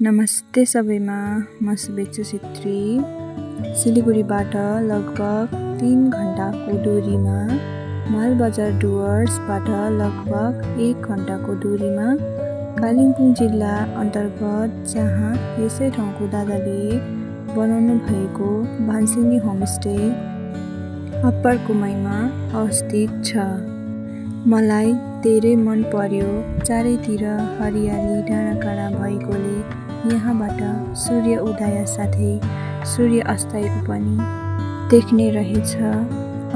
नमस्ते सबैमा, म शुभेच्छु छेत्री। सिलिगुडीबाट लगभग 3 घण्टाको दूरीमा, मालबजार डुवर्सबाट लगभग 1 घण्टाको दूरीमा, कालिम्पोङ जिल्ला अन्तर्गत जहाँ यसै ठाउँको दादाले बनाउनु भएको भान्सिनी होमस्टे अप्पर कुमाईमा अवस्थित छ। मलाई धेरै मन पर्यो। चारैतिर हरियाली डाँडाकाँडा भएकोले यहाँबाट सूर्य उदय साथै सूर्य अस्तय पनि देख्ने रहेछ।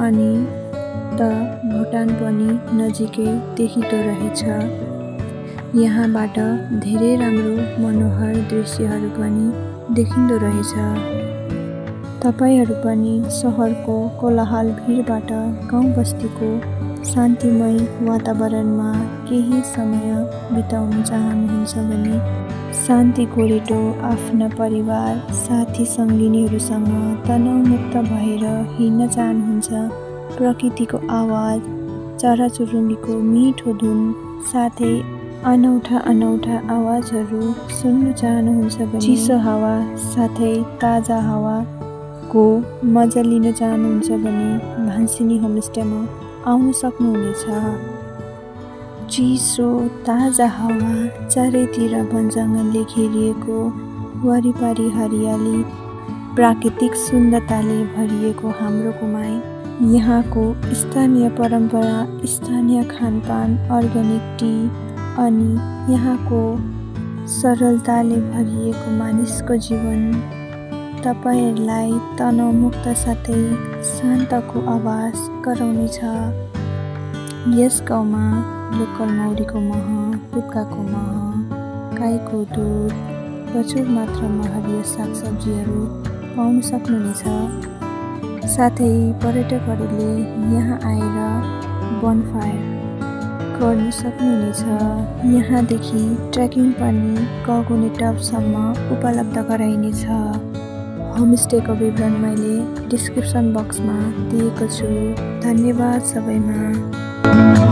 अनि त भुटान पनि नजिकै देखिँदो रहेछ। यहाँबाट धेरै राम्रो मनोहर दृश्यहरू पनि देखिँदो रहेछ। तपाईहरू पनि सहरको कोलाहल भिडबाट गाउँ बस्तीको शान्तिमय वातावरणमा केही समय बिताउन चाहनुहुन्छ भने शान्ति गोरेटो आफ्ना परिवार साथी सङ्गिनीहरूसँग तनावमुक्त भएर हिँड्न चाहनुहुन्छ, प्रकृतिको आवाज, चराचुरुङ्गीको मिठो धुन साथै अनौठा आवाजहरू सुन्न चाहनुहुन्छ भने चिसो हावा साथै ताजा हावाको मजा लिन चाहनुहुन्छ भने भान्सिनी होमस्टेमा आउन सक्नुहुनेछ। चिसो ताजा हावा, चारैतिर वनजङ्गलले घेरिएको, वरिपरि हरियाली, प्राकृतिक सुन्दरताले भरिएको हाम्रो कुमाई। यहाँको स्थानीय परम्परा, स्थानीय खानपान, अर्ग्यानिक टी अनि यहाँको सरलताले भरिएको मानिसको जीवन तपाईहरूलाई तनावमुक्त साथै शान्तको आभास गराउनेछ। यस गाउँमा लोकल मौरीको मह, पुत्काको मह, गाईको दुध, प्रचुर मात्रामा हरियो सागसब्जीहरू पाउन सक्नुहुनेछ। साथै पर्यटकहरूले यहाँ आएर बनफायर गर्न सक्नुहुनेछ। यहाँदेखि ट्रेकिङ पनि गगुने टपसम्म उपलब्ध गराइनेछ। होमस्टेको विवरण मैले डिस्क्रिप्सन बक्समा दिएको छु। धन्यवाद सबैमा।